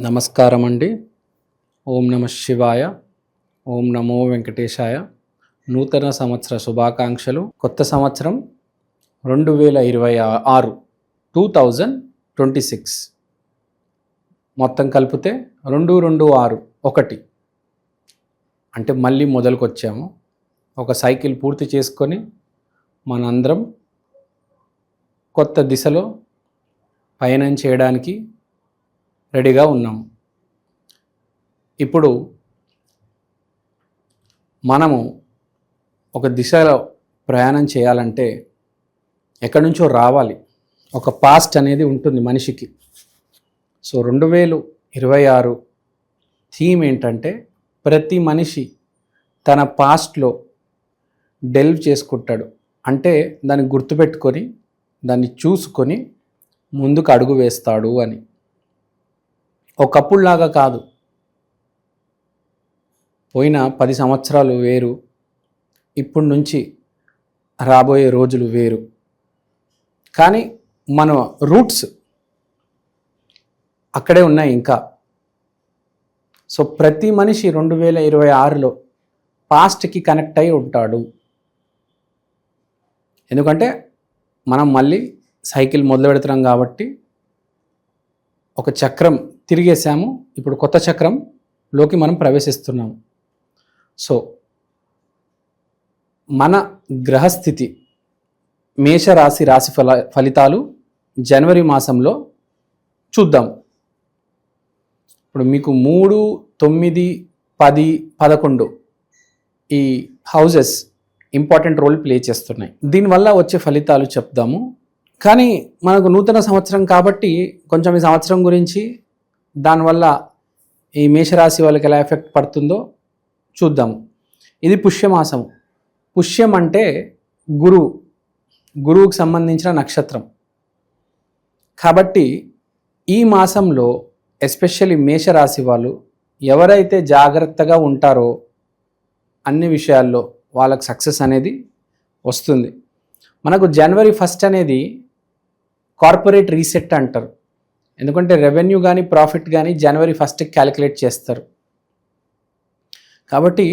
నమస్కారం అండి. ఓం నమ శివాయ. ఓం నమో వెంకటేశాయ. నూతన సంవత్సర శుభాకాంక్షలు. కొత్త సంవత్సరం 2026 2026 మొత్తం కలిపితే 226 అంటే మళ్ళీ మొదలుకొచ్చాము. ఒక సైకిల్ పూర్తి చేసుకొని మనందరం కొత్త దిశలో పయనం చేయడానికి రెడీగా ఉన్నాము. ఇప్పుడు మనము ఒక దిశలో ప్రయాణం చేయాలంటే ఎక్కడి నుంచో రావాలి. ఒక పాస్ట్ అనేది ఉంటుంది మనిషికి. సో 2026 థీమ్ ఏంటంటే ప్రతి మనిషి తన పాస్ట్లో డెల్వ్ చేసుకుంటాడు. అంటే దాన్ని గుర్తుపెట్టుకొని దాన్ని చూసుకొని ముందుకు అడుగు వేస్తాడు అని. ఒకప్పుడులాగా కాదు. పోయిన 10 సంవత్సరాలు వేరు, ఇప్పటి నుంచి రాబోయే రోజులు వేరు. కానీ మన రూట్స్ అక్కడే ఉన్నాయి ఇంకా. సో ప్రతి మనిషి 2026లో పాస్ట్కి కనెక్ట్ అయి ఉంటాడు. ఎందుకంటే మనం మళ్ళీ సైకిల్ మొదలు పెడుతున్నాం కాబట్టి ఒక చక్రం తిరిగేసాము. ఇప్పుడు కొత్త చక్రంలోకి మనం ప్రవేశిస్తున్నాము. సో మన గ్రహస్థితి మేషరాశి ఫలితాలు జనవరి మాసంలో చూద్దాం. ఇప్పుడు మీకు 3, 9, 10, 11 ఈ హౌజెస్ ఇంపార్టెంట్ రోల్ ప్లే చేస్తున్నాయి. దీనివల్ల వచ్చే ఫలితాలు చెప్దాము. కానీ మనకు నూతన సంవత్సరం కాబట్టి కొంచెం ఈ సంవత్సరం గురించి, దానివల్ల ఈ మేషరాశి వాళ్ళకి ఎలా ఎఫెక్ట్ పడుతుందో చూద్దాము. ఇది పుష్యమాసం. పుష్యం అంటే గురువుకు సంబంధించిన నక్షత్రం. కాబట్టి ఈ మాసంలో ఎస్పెషల్లీ మేషరాశి వాళ్ళు ఎవరైతే జాగ్రత్తగా ఉంటారో అన్ని విషయాల్లో వాళ్ళకి సక్సెస్ అనేది వస్తుంది. మనకు జనవరి 1 అనేది కార్పొరేట్ రీసెట్ అంటారు. ఎందుకంటే రెవెన్యూ కానీ ప్రాఫిట్ కానీ జనవరి 1 క్యాలిక్యులేట్ చేస్తారు. కాబట్టి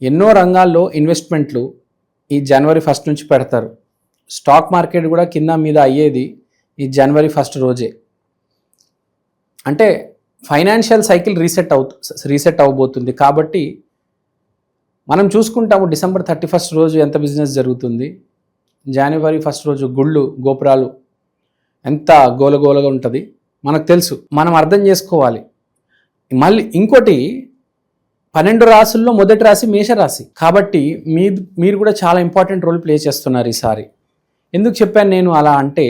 ఎన్నో రంగాల్లో ఇన్వెస్ట్మెంట్లు ఈ జనవరి 1 నుంచి పెడతారు. స్టాక్ మార్కెట్ కూడా కింద మీద అయ్యేది ఈ జనవరి 1 రోజే. అంటే ఫైనాన్షియల్ సైకిల్ రీసెట్ అవబోతుంది. కాబట్టి మనం చూసుకుంటాము డిసెంబర్ 31 రోజు ఎంత బిజినెస్ జరుగుతుంది, జనవరి 1 రోజు గుళ్ళు గోపురాలు ఎంత గోలగోలగా ఉంటుంది మనకు తెలుసు. మనం అర్థం చేసుకోవాలి. మళ్ళీ ఇంకోటి 12 రాశుల్లో మొదటి రాశి మేషరాశి. కాబట్టి మీరు కూడా చాలా ఇంపార్టెంట్ రోల్ ప్లే చేస్తున్నారు ఈసారి. ఎందుకు చెప్పాను నేను అలా అంటే,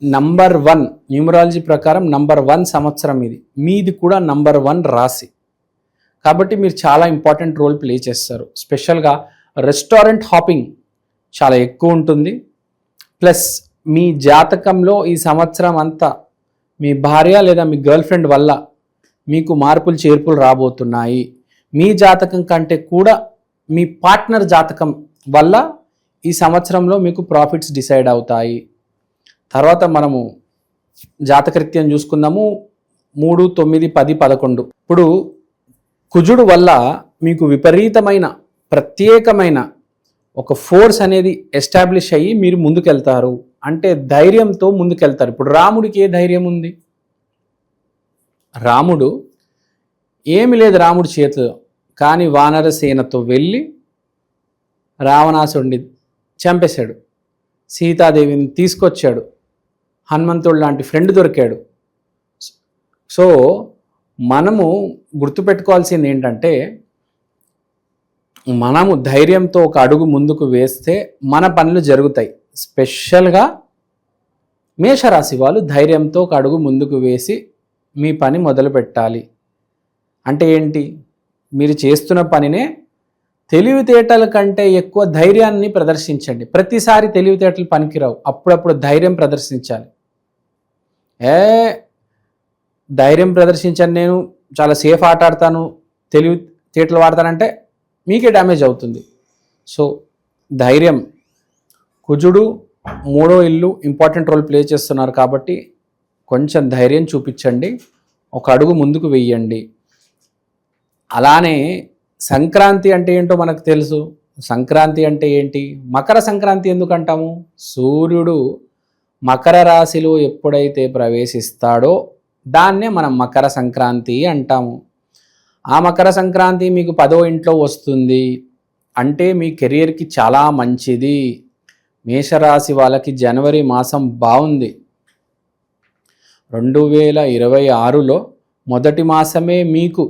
నంబర్ 1 న్యూమరాలజీ ప్రకారం నంబర్ 1 సంవత్సరం ఇది. మీది కూడా నంబర్ 1 రాశి. కాబట్టి మీరు చాలా ఇంపార్టెంట్ రోల్ ప్లే చేస్తారు. స్పెషల్గా రెస్టారెంట్ హాపింగ్ చాలా ఎక్కువ ఉంటుంది. ప్లస్ మీ జాతకంలో ఈ సంవత్సరం అంతా మీ భార్య లేదా మీ గర్ల్ ఫ్రెండ్ వల్ల మీకు మార్పులు చేర్పులు రాబోతున్నాయి. మీ జాతకం కంటే కూడా మీ పార్ట్నర్ జాతకం వల్ల ఈ సంవత్సరంలో మీకు ప్రాఫిట్స్ డిసైడ్ అవుతాయి. తర్వాత మనము జాతకరీత్యం చూసుకుందాము. 3, 9, 10, 11 ఇప్పుడు కుజుడు వల్ల మీకు విపరీతమైన ప్రత్యేకమైన ఒక ఫోర్స్ అనేది ఎస్టాబ్లిష్ అయ్యి మీరు ముందుకెళ్తారు. అంటే ధైర్యంతో ముందుకెళ్తారు. ఇప్పుడు రాముడికి ఏ ధైర్యం ఉంది? రాముడు ఏమి లేదు రాముడి చేతిలో. కానీ వానరసేనతో వెళ్ళి రావణాసుడిని చంపేశాడు. సీతాదేవిని తీసుకొచ్చాడు. హనుమంతుడు లాంటి ఫ్రెండ్ దొరికాడు. సో మనము గుర్తుపెట్టుకోవాల్సింది ఏంటంటే, మనము ధైర్యంతో ఒక అడుగు ముందుకు వేస్తే మన పనులు జరుగుతాయి. స్పెషల్గా మేషరాశి వాళ్ళు ధైర్యంతో ఒక అడుగు ముందుకు వేసి మీ పని మొదలు పెట్టాలి. అంటే ఏంటి? మీరు చేస్తున్న పనినే తెలివితేటల కంటే ఎక్కువ ధైర్యాన్ని ప్రదర్శించండి. ప్రతిసారి తెలివితేటలు పనికిరావు. అప్పుడప్పుడు ధైర్యం ప్రదర్శించాలి. ధైర్యం ప్రదర్శించాను, నేను చాలా సేఫ్ ఆట ఆడతాను, తెలివితేటలు వాడతానంటే మీకే డ్యామేజ్ అవుతుంది. సో ధైర్యం. కుజుడు 3వ ఇల్లు ఇంపార్టెంట్ రోల్ ప్లే చేస్తున్నారు కాబట్టి కొంచెం ధైర్యం చూపించండి. ఒక అడుగు ముందుకు వెయ్యండి. అలానే సంక్రాంతి అంటే ఏంటో మనకు తెలుసు. సంక్రాంతి అంటే ఏంటి? మకర సంక్రాంతి ఎందుకు అంటాము? సూర్యుడు మకర రాశిలో ఎప్పుడైతే ప్రవేశిస్తాడో దాన్నే మనం మకర సంక్రాంతి అంటాము. ఆ మకర సంక్రాంతి మీకు 10వ ఇంట్లో వస్తుంది అంటే మీ కెరియర్కి చాలా మంచిది. మేషరాశి వాళ్ళకి జనవరి మాసం బాగుంది. 2026లో మొదటి మాసమే మీకు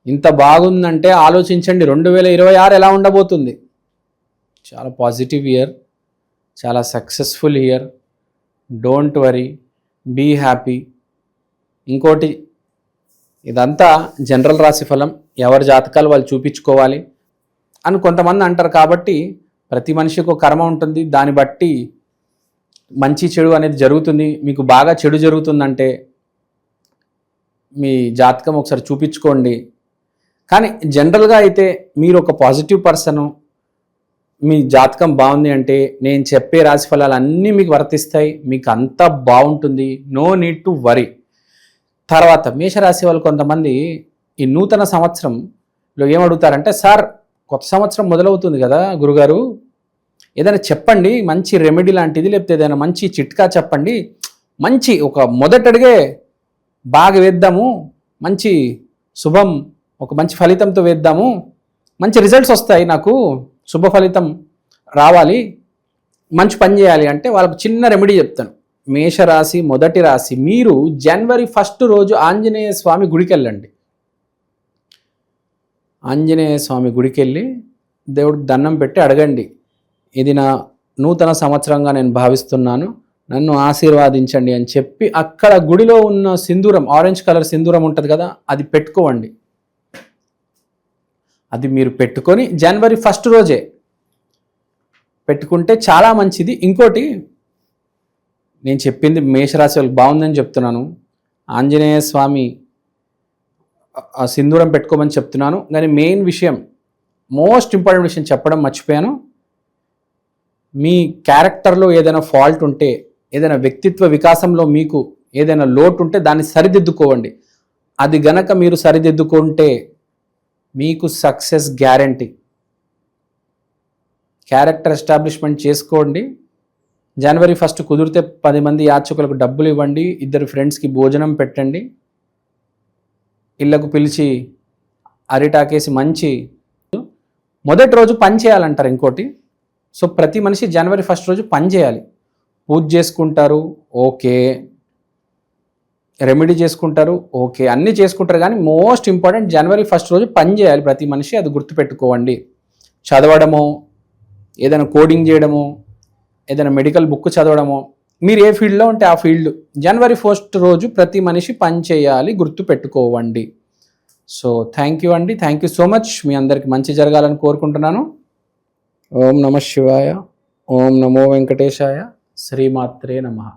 ఇంత బాగుందంటే ఆలోచించండి 2026 ఎలా ఉండబోతుంది. చాలా పాజిటివ్ ఇయర్, చాలా successful year. Don't worry, be happy. ఇంకోటి, ఇదంతా జనరల్ రాశి ఫలం, ఎవరి జాతకాలు వాళ్ళు చూపించుకోవాలి అని కొంతమంది అంటారు. కాబట్టి ప్రతి మనిషికి ఒక కర్మ ఉంటుంది, దాన్ని బట్టి మంచి చెడు అనేది జరుగుతుంది. మీకు బాగా చెడు జరుగుతుందంటే మీ జాతకం ఒకసారి చూపించుకోండి. కానీ జనరల్గా అయితే మీరు ఒక పాజిటివ్ పర్సను, మీ జాతకం బాగుంది అంటే నేను చెప్పే రాశి ఫలాలు అన్నీ మీకు వర్తిస్తాయి, మీకు అంతా బాగుంటుంది. No need to worry. తర్వాత మేషరాశి వాళ్ళు కొంతమంది ఈ నూతన సంవత్సరంలో ఏమడుగుతారంటే, సార్ కొత్త సంవత్సరం మొదలవుతుంది కదా గురుగారు, ఏదైనా చెప్పండి మంచి రెమెడీ లాంటిది, లేకపోతే ఏదైనా మంచి చిట్కా చెప్పండి, మంచి ఒక మొదటడిగే బాగా వేద్దాము, మంచి శుభం, ఒక మంచి ఫలితంతో వేద్దాము, మంచి రిజల్ట్స్ వస్తాయి, నాకు శుభ ఫలితం రావాలి, మంచి పని చేయాలి అంటే వాళ్ళకు చిన్న రెమెడీ చెప్తాను. మేషరాశి మొదటి రాశి, మీరు జనవరి 1 రోజు ఆంజనేయ స్వామి గుడికి వెళ్ళండి. ఆంజనేయ స్వామి గుడికి వెళ్ళి దేవుడికి దండం పెట్టి అడగండి, ఇది నా నూతన సంవత్సరంగా నేను భావిస్తున్నాను, నన్ను ఆశీర్వాదించండి అని చెప్పి అక్కడ గుడిలో ఉన్న సింధూరం, ఆరెంజ్ కలర్ సింధూరం ఉంటుంది కదా, అది పెట్టుకోండి. అది మీరు పెట్టుకొని జనవరి 1 రోజే పెట్టుకుంటే చాలా మంచిది. ఇంకోటి, నేను చెప్పింది మేషరాశి వాళ్ళకి బాగుందని చెప్తున్నాను, ఆంజనేయ స్వామి ఆ సింధూరం పెట్టుకోమని చెప్తున్నాను. కానీ మెయిన్ విషయం, మోస్ట్ ఇంపార్టెంట్ విషయం చెప్పడం మర్చిపోయాను. మీ క్యారెక్టర్లో ఏదైనా ఫాల్ట్ ఉంటే, ఏదైనా వ్యక్తిత్వ వికాసంలో మీకు ఏదైనా లోటు ఉంటే దాన్ని సరిదిద్దుకోవండి. అది గనక మీరు సరిదిద్దుకుంటే మీకు సక్సెస్ గ్యారంటీ. క్యారెక్టర్ ఎస్టాబ్లిష్మెంట్ చేసుకోండి. జనవరి 1 కుదిరితే 10 మంది యాచకులకు డబ్బులు ఇవ్వండి, 2 ఫ్రెండ్స్కి భోజనం పెట్టండి, ఇళ్లకు పిలిచి అరిటాకేసి మంచి మొదటి రోజు పని చేయాలంటారు. ఇంకోటి, సో ప్రతి మనిషి జనవరి 1 రోజు పని చేయాలి. పూజ చేసుకుంటారు ఓకే, రెమెడీ చేసుకుంటారు ఓకే, అన్నీ చేసుకుంటారు. కానీ మోస్ట్ ఇంపార్టెంట్ జనవరి 1 రోజు పని చేయాలి ప్రతి మనిషి, అది గుర్తుపెట్టుకోవండి. చదవడమో, ఏదైనా కోడింగ్ చేయడమో, ఏదైనా మెడికల్ బుక్ చదవడమో, మీరు ఏ ఫీల్డ్లో ఉంటే ఆ ఫీల్డ్ జనవరి 1 రోజు ప్రతి మనిషి పని చేయాలి, గుర్తుపెట్టుకోవండి. సో థ్యాంక్ యూ అండి, థ్యాంక్ యూ సో మచ్. మీ అందరికి మంచి జరగాలని కోరుకుంటున్నాను. ఓం నమః శివాయ, ఓం నమో వెంకటేశాయ, శ్రీమాత్రే నమః.